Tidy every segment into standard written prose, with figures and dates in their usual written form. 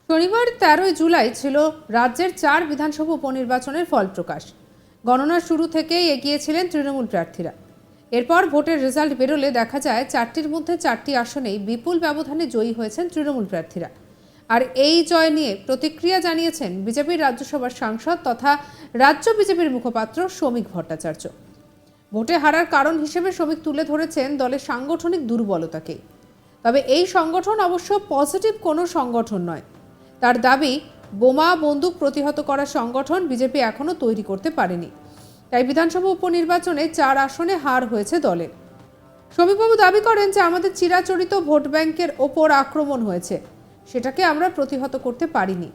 শনিবার 13 জুলাই ছিল রাজ্যের 4 বিধানসভা উপনির্বাচনের ফল প্রকাশ। গণনার শুরু থেকেই এগিয়ে ছিলেন তৃণমূল প্রার্থীরা। এরপর ভোটের রেজাল্ট বেরোলে দেখা যায় 4টির মধ্যে 4টি আসনেই বিপুল ব্যবধানে জয়ী হয়েছেন তৃণমূল প্রার্থীরা। আর এই জয় নিয়ে প্রতিক্রিয়া জানিয়েছেন বিজেপির রাজ্যসভার সাংসদ তথা রাজ্য বিজেপির মুখপাত্র শ্রমিক ভট্টাচার্য। ভোটে হারার কারণ হিসেবে শ্রমিক তুলে ধরেছেন দলের সাংগঠনিক দুর্বলতাকে। তবে এই সংগঠন অবশ্য পজিটিভ কোনো সংগঠন নয়। তার দাবি, বোমা বন্দুক প্রতিহত করার সংগঠন বিজেপি এখনো তৈরি করতে পারেনি। তাই বিধানসভা উপনির্বাচনে 4 আসনে হার হয়েছে দলের। শ্রমিকবাবু দাবি করেন যে আমাদের চিরাচরিত ভোট ব্যাংকের ওপর আক্রমণ হয়েছে, সেটাকে আমরা প্রতিহত করতে পারিনি।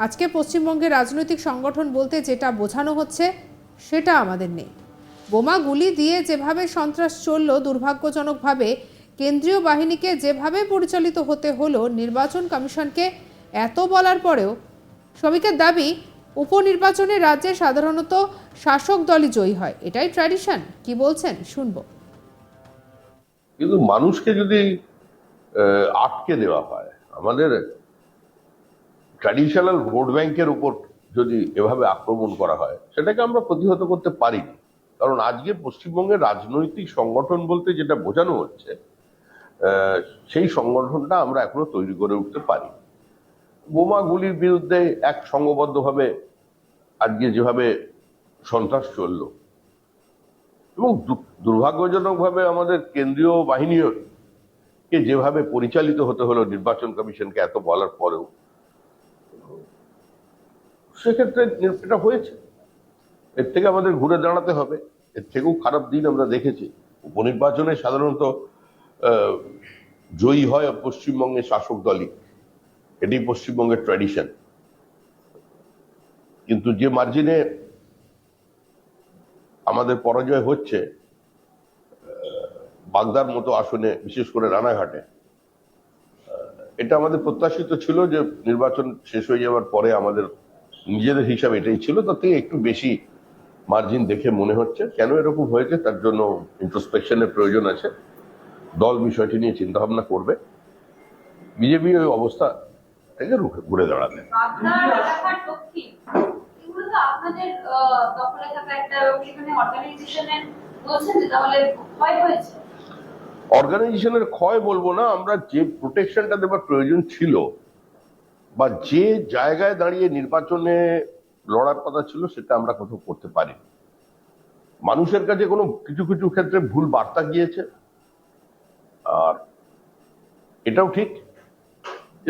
আজকে পশ্চিমবঙ্গের রাজনৈতিক সংগঠন বলতে যেটা বোঝানো হচ্ছে সেটা আমাদের নেই। বোমা গুলি দিয়ে যেভাবে সন্ত্রাস চলল, দুর্ভাগ্যজনকভাবে কেন্দ্রীয় বাহিনীকে যেভাবে পরিচালিত হতে হলো, নির্বাচন কমিশনকে এত বলার পরেও শ্রমিকের দাবি, উপনির্বাচনে রাজ্যে সাধারণত শাসক দলই জয়ী হয়, এটাই ট্র্যাডিশন। কি বলছেন শুনবো। কিন্তু মানুষকে যদি আটকে দেওয়া হয়, আমাদের ট্র্যাডিশনাল ভোট ব্যাংকের উপর যদি এভাবে আক্রমণ করা হয়, সেটাকে আমরা প্রতিহত করতে পারিনি। কারণ আজকে পশ্চিমবঙ্গের রাজনৈতিক সংগঠন বলতে যেটা বোঝানো হচ্ছে, সেই সংগঠনটা আমরা এখনো তৈরি করে উঠতে পারি। বোমা গুলির বিরুদ্ধে এক সংঘবদ্ধভাবে আজকে যেভাবে সন্ত্রাস চলল, এবং দুর্ভাগ্যজনকভাবে আমাদের কেন্দ্রীয় বাহিনীও কে যেভাবে পরিচালিত হতে হলো নির্বাচন কমিশনকে এত বলার পরেও, সেক্ষেত্রে এটা হয়েছে। এর থেকে আমাদের ঘুরে দাঁড়াতে হবে। এর থেকেও খারাপ দিন আমরা দেখেছি। উপনির্বাচনে সাধারণত জয়ী হয় পশ্চিমবঙ্গের শাসক দলই, এটি পশ্চিমবঙ্গের ট্র্যাডিশন। কিন্তু যে মার্জিনে আমাদের পরাজয় হচ্ছে বাগদার মতো আসনে, বিশেষ করে রানাঘাটে, এটা আমাদের প্রত্যাশিত ছিল যে নির্বাচন শেষ হয়ে যাওয়ার পরে আমাদের নিজেদের হিসাবে এটাই ছিল, তার থেকে একটু বেশি মার্জিন দেখে মনে হচ্ছে। কেন এরকম হয়েছে তার জন্য ইন্ট্রোস্পেকশনের প্রয়োজন আছে। দল বিষয়টি নিয়ে চিন্তা ভাবনা করবে। বিজেপি ওই অবস্থা থেকে ঘুরে দাঁড়াবে। অর্গানাইজেশনের ক্ষয় বলবো না, আমরা যে প্রোটেকশনটা দেওয়ার প্রয়োজন ছিল বা যে জায়গায় দাঁড়িয়ে নির্বাচনে লড়ার কথা ছিল, সেটা আমরা কোথাও করতে পারি। মানুষের কাছে কোনো কিছু কিছু ক্ষেত্রে ভুল বার্তা গিয়েছে, আর এটাও ঠিক।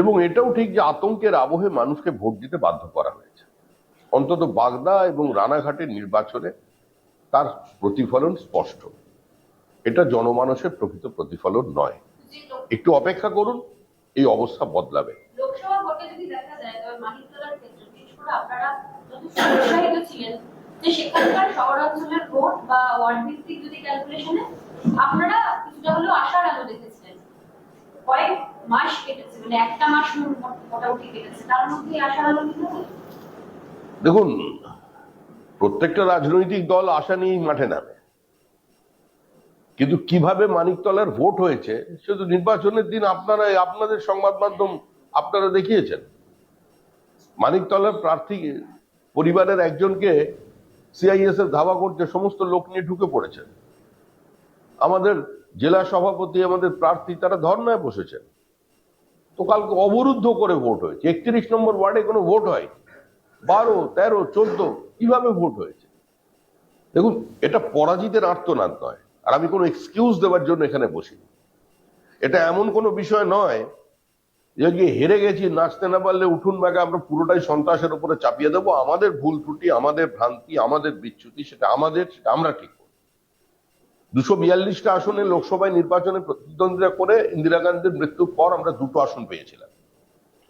এবং এটাও ঠিক যে আতঙ্কের আবহে মানুষকে ভোট দিতে বাধ্য করা হয়েছে। অন্তত বাগদা এবং রানাঘাটের নির্বাচনে তার প্রতিফলন স্পষ্ট। এটা জনমানসের প্রকৃত প্রতিফলন নয়। একটু অপেক্ষা করুন, এই অবস্থা বদলাবে। লোকসভা ভোটে যদি দেখা যায়, তবে মানিকতলার ক্ষেত্রে বিশেষ করে আপনারা যথেষ্ট উৎসাহিত ছিলেন যে সেখানকার শহরাঞ্চলের ভোট বা ওয়ার্ড ভিত্তিক যদি ক্যালকুলেশনে আপনারা কিছুটা হলেও আশার আলো দেখেছিলেন। কয়েক মাস কেটেছে, মানে একটা মাস মোটামুটি কেটেছে, তার মধ্যে আশার আলো কিভাবে? দেখুন, প্রত্যেকটা রাজনৈতিক দল আশা নিয়েই মাঠে নামে, কিন্তু কিভাবে মানিকতলার ভোট হয়েছে শুধু নির্বাচনের দিন আপনাদের সংবাদ মাধ্যম আপনারা দেখিয়েছেন। মানিকতলার প্রার্থী পরিবারের একজনকে সিআইএসএফ ধাওয়া করতে সমস্ত লোক নিয়ে ঢুকে পড়েছে। আমাদের জেলা সভাপতি, আমাদের প্রার্থী, তারা ধর্নায় বসেছেন। তো কালকে অবরুদ্ধ করে ভোট হয়েছে। 31 নম্বর ওয়ার্ডে কোনো ভোট হয়? 12, 13, 14 কিভাবে ভোট হয়েছে? দেখুন, এটা পরাজিতের আর্তনাদ নয়, আর আমি কোনো এক্সকিউজ দেওয়ার জন্য এখানে বসিনি। এটা এমন কোনো বিষয় নয় যে হেরে গেছি, নাচতে না পারলে উঠুন বাগা আমরা পুরোটাই সন্ত্রাসের উপরে চাপিয়ে দেবো। আমাদের ভুল ত্রুটি, আমাদের ভ্রান্তি, আমাদের বিচ্যুতি, সেটা আমরা ঠিক করব। 242টা আসনে লোকসভায় নির্বাচনে প্রতিদ্বন্দ্বিতা করে ইন্দিরা গান্ধীর মৃত্যুর পর আমরা 2টো আসন পেয়েছিলাম।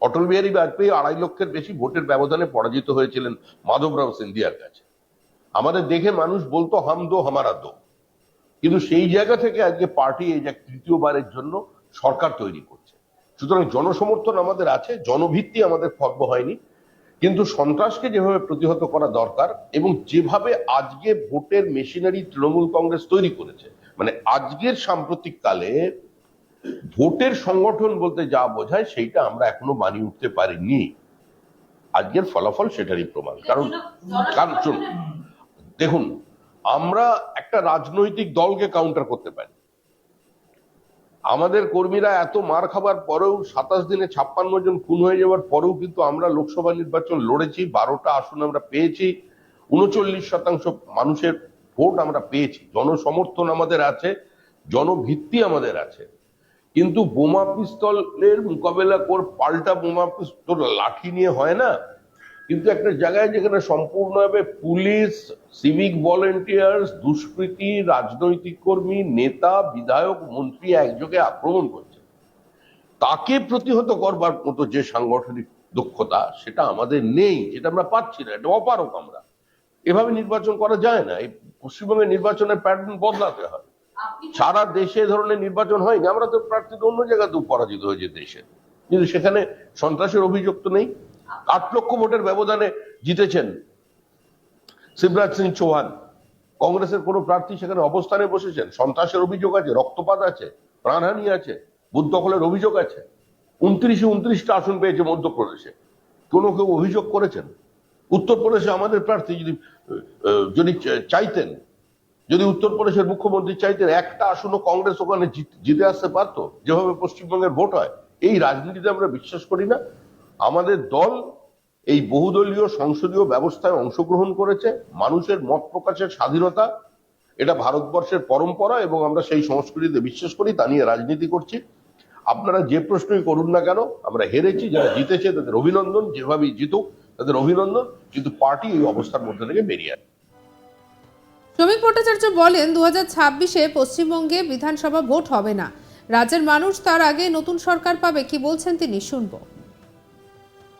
অটল বিহারী বাজপেয়ী 2.5 লক্ষের বেশি ভোটের ব্যবধানে পরাজিত হয়েছিলেন মাধবরাও সিন্ধিয়ার কাছে। আমাদের দেখে মানুষ বলতো হাম দো হামারা দো। কিন্তু সেই জায়গা থেকে আজকে পার্টি এই যে তৃতীয়বারের জন্য সরকার তৈরি করছে। সুতরাং জনসমর্থন আমাদের আছে, জনভিত্তি আমাদের খর্ব হয়নি। কিন্তু সন্ত্রাসকে যেভাবে প্রতিহত করা দরকার, এবং যেভাবে আজকে ভোটের মেশিনারি তৃণমূল কংগ্রেস তৈরি করেছে, মানে আজকের সাম্প্রতিক কালে ভোটের সংগঠন বলতে যা বোঝায় সেইটা আমরা এখনো মানিয়ে উঠতে পারিনি। আজকের ফলাফল সেটারই প্রমাণ। কারণ শুনুন, দেখুন, আমরা একটা রাজনৈতিক দলকে কাউন্টার করতে পারি। আমাদের কর্মীরা এত মার খাবার পরেও, 27 দিনে 56 জন খুন হয়ে যাওয়ার পরেও কিন্তু আমরা লোকসভা নির্বাচন লড়েছি, 12টা আসন আমরা পেয়েছি, 39% মানুষের ভোট আমরা পেয়েছি, জনসমর্থন আমাদের আছে, জনভিত্তি আমাদের আছে। কিন্তু বোমা পিস্তলের মোকাবেলা পাল্টা বোমা পিস্তল লাঠি নিয়ে হয় না। কিন্তু একটা জায়গায় যেখানে সম্পূর্ণভাবে পুলিশ, সিভিক ভলেন্টিয়ার্স, দুষ্কৃতী, রাজনৈতিক কর্মী, নেতা, বিধায়ক, মন্ত্রী একযোগে আক্রমণ করছে, তাকে প্রতিহত করবার মতো যে সাংগঠনিক দক্ষতা সেটা আমাদের নেই, যেটা আমরা পাচ্ছি না, এটা অপারক আমরা। এভাবে নির্বাচন করা যায় না। এই পশ্চিমবঙ্গের নির্বাচনের প্যাটার্ন বদলাতে হয়। সারা দেশে এ ধরনের নির্বাচন হয়নি। আমরা তো প্রার্থী অন্য জায়গাতেও পরাজিত হয়েছে দেশে, কিন্তু সেখানে সন্ত্রাসের অভিযোগ তো নেই। 8 লক্ষ ভোটের ব্যবধানে জিতেছেন শিবরাজ সিং চৌহান। কংগ্রেসের কোন প্রার্থী সেখানে অবস্থানে বসেছেন? সন্ত্রাসের অভিযোগ আছে, রক্তপাত আছে, প্রাণহানি আছে, বুথ দখলের অভিযোগ আছে। 29টা আসন পেয়েছে মধ্যপ্রদেশে। কোনো কেউ অভিযোগ করেছেন? উত্তরপ্রদেশে আমাদের প্রার্থী যদি চাইতেন, যদি উত্তরপ্রদেশের মুখ্যমন্ত্রী চাইতেন, একটা আসনও কংগ্রেস ওখানে জিতে আসতে পারতো, যেভাবে পশ্চিমবঙ্গের ভোট হয়। এই রাজনীতিতে আমরা বিশ্বাস করি না। আমাদের দল এই বহুদলীয় সংসদীয় ব্যবস্থায় অংশগ্রহণ করেছে। মানুষের মত প্রকাশের স্বাধীনতা, এটা ভারতবর্ষের পরম্পরা এবং আমরা সেই সংস্কৃতিতে বিশ্বাস করি, তা নিয়ে রাজনীতি করছি। আপনারা যে প্রশ্নই করুন না কেন, আমরা হেরেছি, যারা জিতেছে তাদের অভিনন্দন, যেভাবেই জিতুক তাদের অভিনন্দন, কিন্তু পার্টি এই অবস্থার মধ্যে থেকে বেরিয়ে আসে। শ্রমিক ভট্টাচার্য বলেন, 2026-এ পশ্চিমবঙ্গে বিধানসভা ভোট হবে না। রাজ্যের মানুষ তার আগে নতুন সরকার পাবে। কি বলছেন তিনি, শুনবো।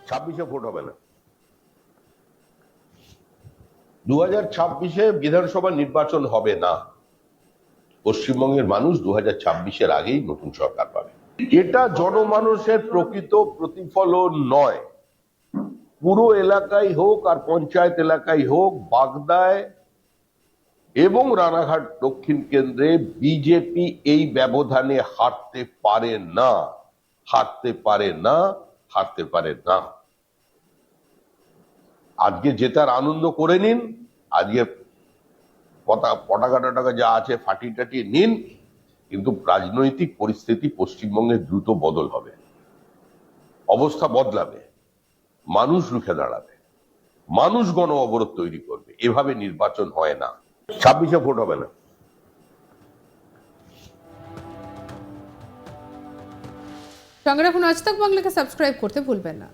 26-এ ভোট হবে না। 2026-এ বিধানসভা নির্বাচন হবে না। পশ্চিমবঙ্গের মানুষ 2026-এর আগেই নতুন সরকার পাবে। এটা জনমানুষের প্রকৃত প্রতিফলন নয়। পুরো এলাকায় হোক আর পঞ্চায়েত এলাকায় হোক, বাগদায় এবং রানাঘাট দক্ষিণ কেন্দ্রে বিজেপি এই ব্যবধানে হারতে পারে না, হারতে পারে না, হারতে পারে না। আজকে জেতার আনন্দ করে নিন, আজকে পটাকা টটাকা যা আছে ফাটিয়ে টাটিয়ে নিন, কিন্তু রাজনৈতিক পরিস্থিতি পশ্চিমবঙ্গে দ্রুত বদল হবে, অবস্থা বদলাবে, মানুষ রুখে দাঁড়াবে, মানুষ গণ অবরোধ তৈরি করবে। এভাবে নির্বাচন হয় না। 26-এ ভোট হবে না। সঙ্গে রাখুন আজ তাক বাংলাকে সাবস্ক্রাইব করতে ভুলবেন না।